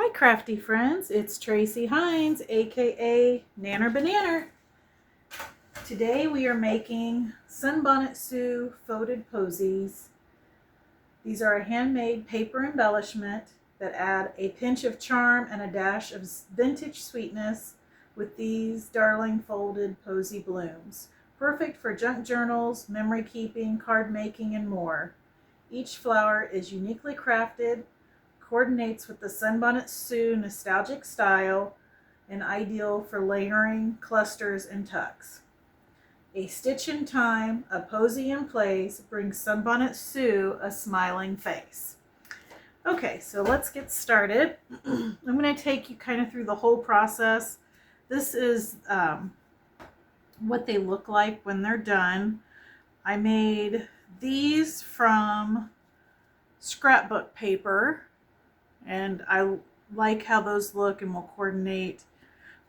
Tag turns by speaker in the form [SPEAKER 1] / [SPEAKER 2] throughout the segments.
[SPEAKER 1] Hi crafty friends, it's Tracie Hinds, aka Nanner BaNanner. Today we are making Sunbonnet Sue folded posies. These are a handmade paper embellishment that add a pinch of charm and a dash of vintage sweetness with these darling folded posy blooms. Perfect for junk journals, memory keeping, card making, and more. Each flower is uniquely crafted, coordinates with the Sunbonnet Sue nostalgic style, and ideal for layering, clusters, and tucks. A stitch in time, a posy in place brings Sunbonnet Sue a smiling face. Okay, so let's get started. I'm going to take you kind of through the whole process. This is what they look like when they're done. I made these from scrapbook paper, and I like how those look and will coordinate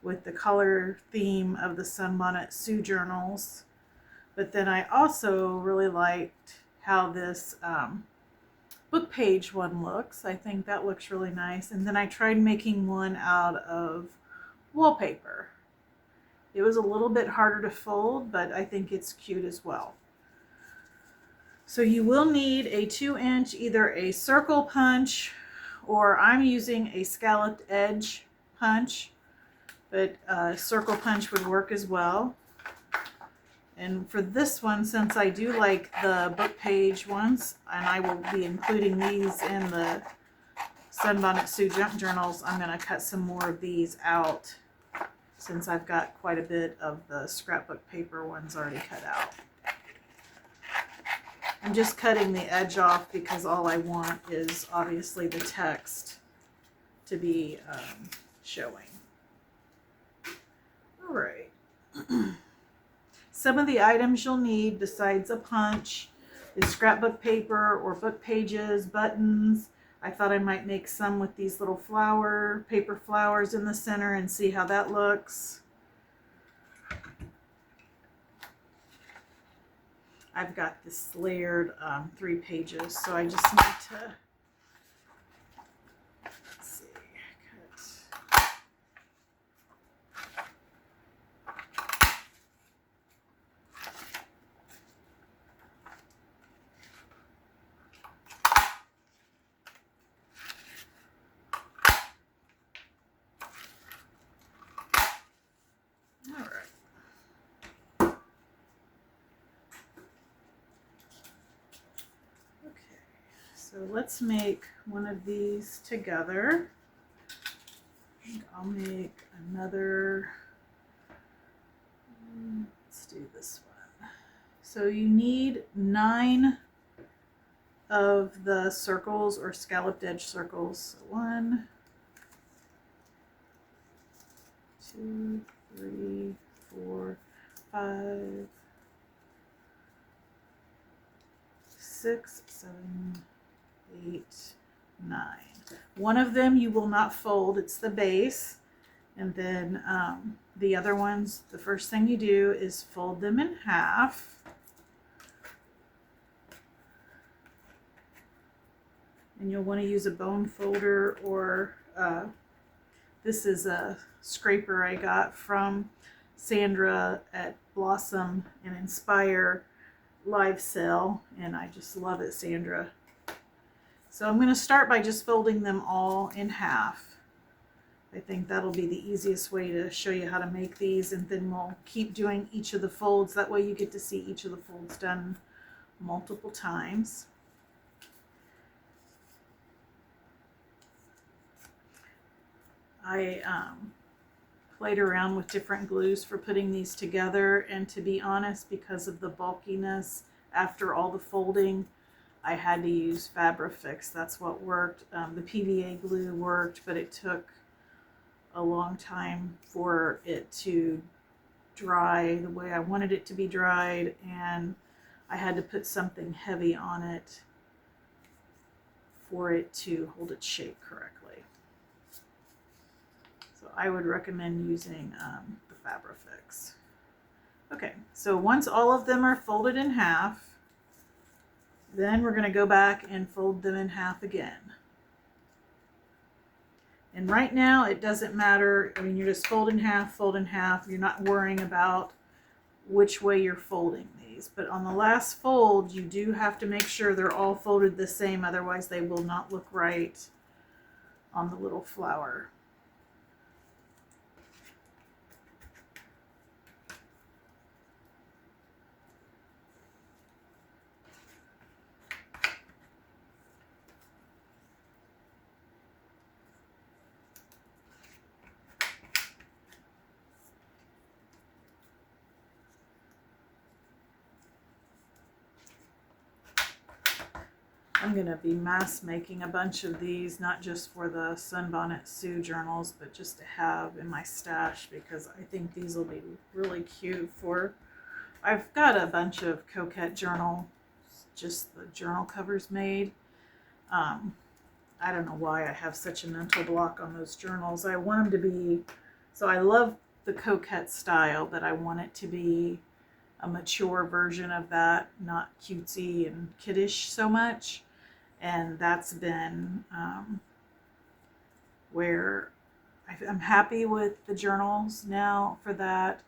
[SPEAKER 1] with the color theme of the Sunbonnet Sue journals. But then I also really liked how this book page one looks. I think that looks really nice. And then I tried making one out of wallpaper. It was a little bit harder to fold, but I think it's cute as well. So you will need a 2-inch, either a circle punch, or I'm using a scalloped edge punch, but a circle punch would work as well. And for this one, since I do like the book page ones, and I will be including these in the Sunbonnet Sue junk journals, I'm going to cut some more of these out since I've got quite a bit of the scrapbook paper ones already cut out. I'm just cutting the edge off because all I want is obviously the text to be showing. All right. Some of the items you'll need besides a punch is scrapbook paper or book pages, buttons. I thought I might make some with these little paper flowers in the center and see how that looks. I've got this layered 3 pages, so I just need to, let's see, cut. All right. So let's make one of these together. I think I'll make another. Let's do this one. So you need 9 of the circles or scalloped edge circles. 1, 2, 3, 4, 5, 6, 7, 8, 9. One of them you will not fold, it's the base. And then the other ones, the first thing you do is fold them in half. And you'll want to use a bone folder, or this is a scraper I got from Sandra at Blossom and Inspire live sale, and I just love it, Sandra. So I'm going to start by just folding them all in half. I think that'll be the easiest way to show you how to make these, and then we'll keep doing each of the folds. That way you get to see each of the folds done multiple times. I played around with different glues for putting these together, and to be honest, because of the bulkiness after all the folding, I had to use Fabrifix. That's what worked. The PVA glue worked, but it took a long time for it to dry the way I wanted it to be dried, and I had to put something heavy on it for it to hold its shape correctly. So I would recommend using the Fabrifix. Okay, so once all of them are folded in half, then we're going to go back and fold them in half again. And right now it doesn't matter. I mean, you're just fold in half, fold in half. You're not worrying about which way you're folding these. But on the last fold, you do have to make sure they're all folded the same. Otherwise they will not look right on the little flower. I'm going to be mass making a bunch of these, not just for the Sunbonnet Sue journals, but just to have in my stash, because I think these will be really cute for, I've got a bunch of Coquette journal, just the journal covers made. I don't know why I have such a mental block on those journals. I want them to be, so I love the Coquette style, but I want it to be a mature version of that, not cutesy and kiddish so much. And that's been where I'm happy with the journals now for that,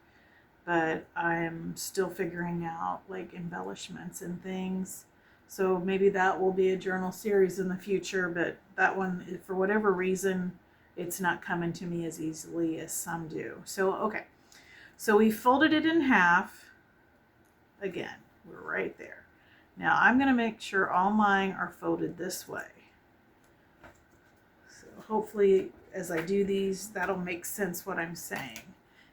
[SPEAKER 1] but I'm still figuring out like embellishments and things. So maybe that will be a journal series in the future, but that one, for whatever reason, it's not coming to me as easily as some do. So, okay. So we folded it in half. Again, we're right there. Now I'm going to make sure all mine are folded this way. So hopefully as I do these, that'll make sense what I'm saying.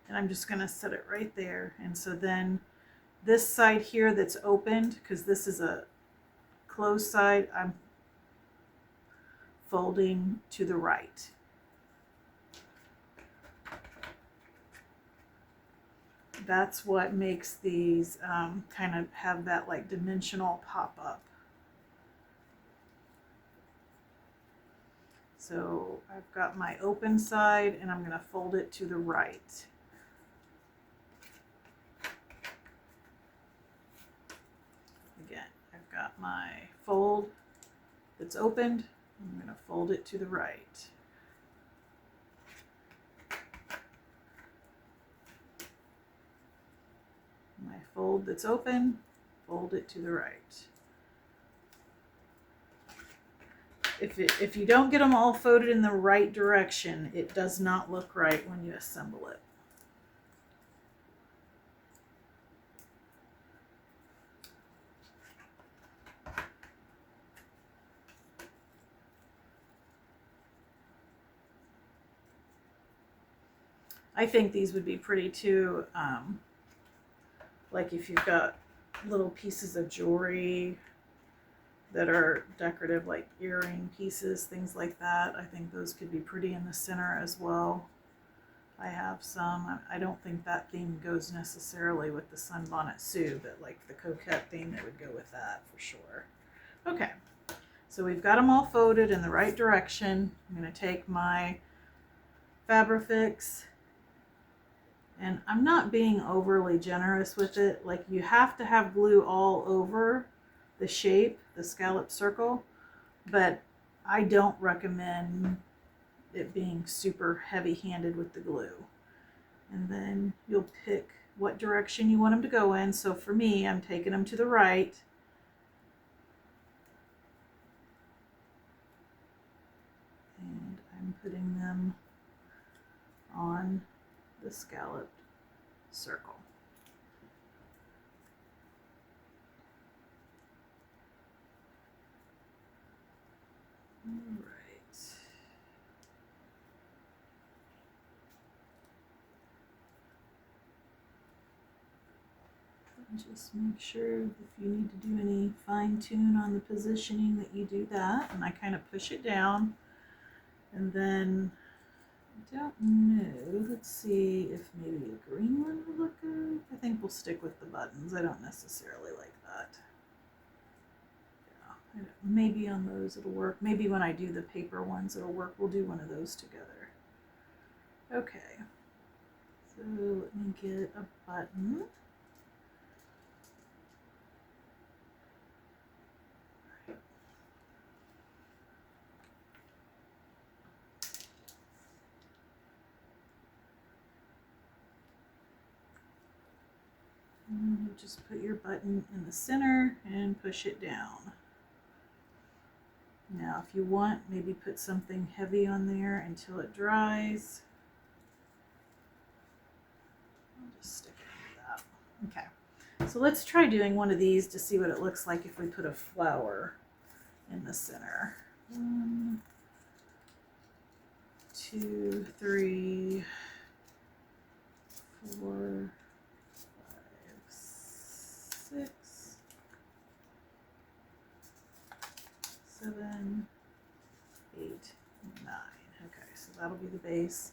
[SPEAKER 1] And I'm just going to set it right there. And so then this side here that's opened, because this is a closed side, I'm folding to the right. That's what makes these kind of have that like dimensional pop up. So I've got my open side and I'm going to fold it to the right. Again, I've got my fold that's opened. I'm going to fold it to the right. My fold that's open, fold it to the right. If you don't get them all folded in the right direction, it does not look right when you assemble it. I think these would be pretty too, like if you've got little pieces of jewelry that are decorative, like earring pieces, things like that. I think those could be pretty in the center as well. I have some. I don't think that theme goes necessarily with the Sunbonnet Sue, but like the Coquette theme, it would go with that for sure. Okay, so we've got them all folded in the right direction. I'm going to take my Fabrifix, and I'm not being overly generous with it. Like, you have to have glue all over the shape, the scallop circle, but I don't recommend it being super heavy-handed with the glue. And then you'll pick what direction you want them to go in. So for me, I'm taking them to the right. And I'm putting them on the scalloped circle. All right. Just make sure if you need to do any fine tune on the positioning that you do that. And I kind of push it down. And then, I don't know, let's see if maybe a green one would look good. I think we'll stick with the buttons. I don't necessarily like that. Yeah, maybe on those it'll work. Maybe when I do the paper ones it'll work. We'll do one of those together. Okay, so let me get a button. just put your button in the center and push it down. Now if you want, maybe put something heavy on there until it dries. I'll just stick it like that. Okay, so let's try doing one of these to see what it looks like if we put a flower in the center. 1, 2, 3, 4, 5, 6, 7, 8, 9. Okay, so that'll be the base.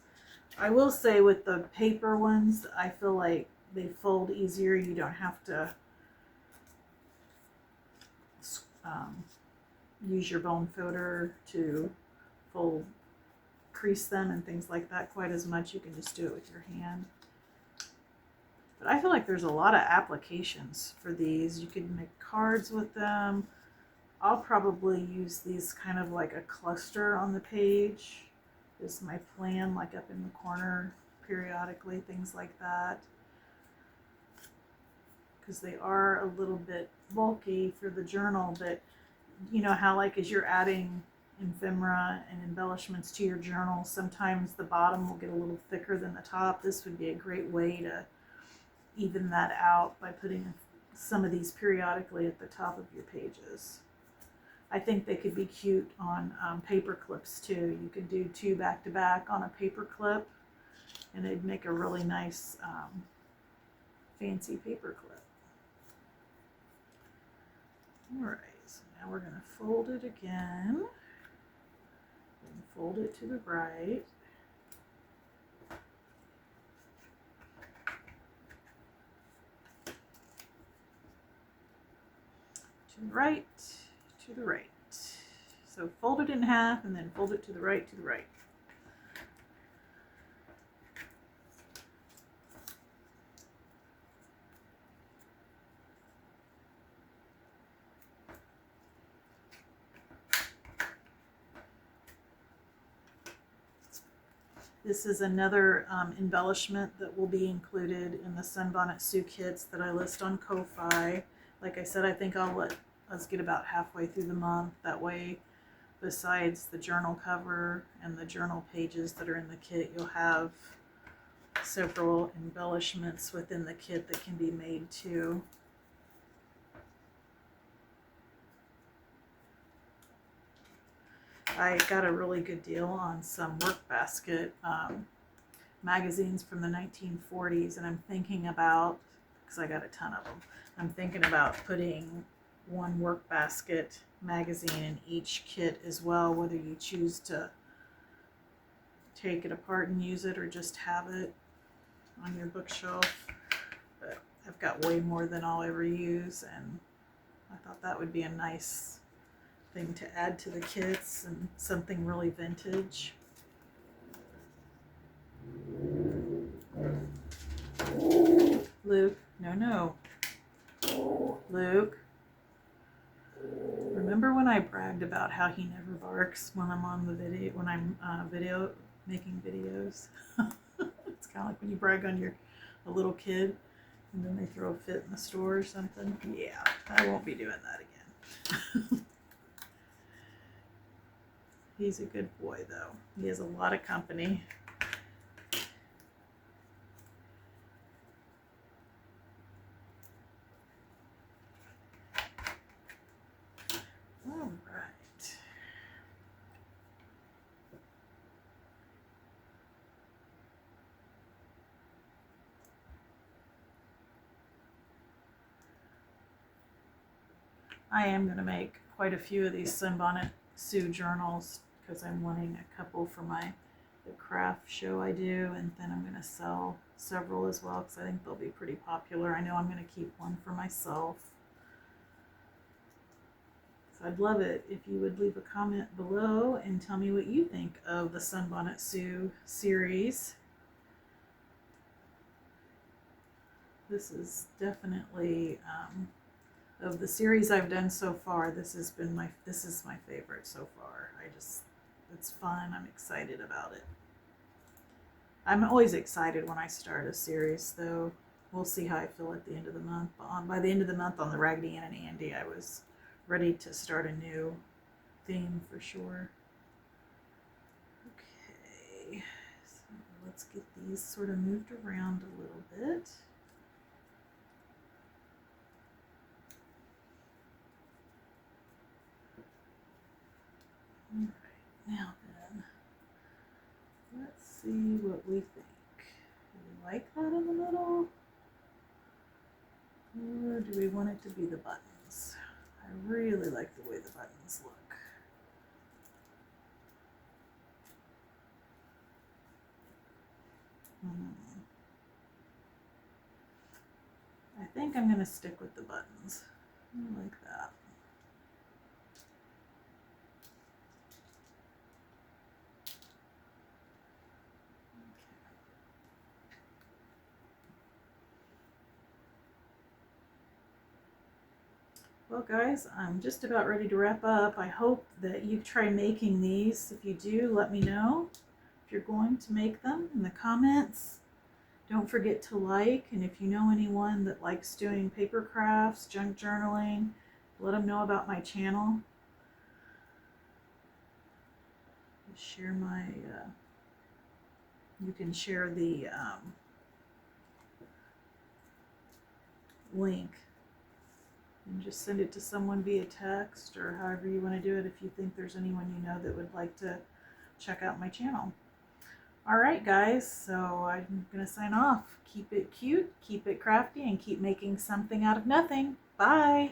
[SPEAKER 1] I will say with the paper ones, I feel like they fold easier. You don't have to use your bone folder to crease them and things like that quite as much. You can just do it with your hand. But I feel like there's a lot of applications for these. You could make cards with them. I'll probably use these kind of like a cluster on the page. Is my plan, like up in the corner periodically, things like that. Because they are a little bit bulky for the journal, but you know how like as you're adding ephemera and embellishments to your journal, sometimes the bottom will get a little thicker than the top. This would be a great way to even that out by putting some of these periodically at the top of your pages. I think they could be cute on paper clips too. You could do 2 back to back on a paper clip and it'd make a really nice fancy paper clip. All right, so now we're going to fold it again and fold it to the right. To the right, to the right. So fold it in half and then fold it to the right, to the right. This is another embellishment that will be included in the Sunbonnet Sue kits that I list on Ko-Fi. Like I said, I think I'll let us get about halfway through the month. That way, besides the journal cover and the journal pages that are in the kit, you'll have several embellishments within the kit that can be made too. I got a really good deal on some work basket magazines from the 1940s, and I'm thinking about, because I got a ton of them, I'm thinking about putting one work basket magazine in each kit as well, whether you choose to take it apart and use it or just have it on your bookshelf. But I've got way more than I'll ever use, and I thought that would be a nice thing to add to the kits and something really vintage. Luke, no. Luke, remember when I bragged about how he never barks when I'm on the video, when I'm making videos? It's kind of like when you brag on a little kid and then they throw a fit in the store or something. Yeah, I won't be doing that again. He's a good boy, though. He has a lot of company. All right. I am going to make quite a few of these Sunbonnet Sue journals because I'm wanting a couple for the craft show I do, and then I'm going to sell several as well because I think they'll be pretty popular. I know I'm going to keep one for myself. So I'd love it if you would leave a comment below and tell me what you think of the Sunbonnet Sue series. This is definitely of the series I've done so far, this is my favorite so far. It's fun. I'm excited about it. I'm always excited when I start a series, though. we'll see how I feel at the end of the month. But by the end of the month on the Raggedy Ann and Andy, I was ready to start a new theme for sure. Okay, so let's get these sort of moved around a little bit. All right, now then, let's see what we think. Do we like that in the middle? Or do we want it to be the buttons? I really like the way the buttons look. I think I'm going to stick with the buttons. I like that. Well guys, I'm just about ready to wrap up. I hope that you try making these. If you do, let me know if you're going to make them in the comments. Don't forget to like, and if you know anyone that likes doing paper crafts, junk journaling, let them know about my channel. Share my, you can share the link and just send it to someone via text or however you want to do it if you think there's anyone you know that would like to check out my channel. Alright guys, so I'm going to sign off. Keep it cute, keep it crafty, and keep making something out of nothing. Bye!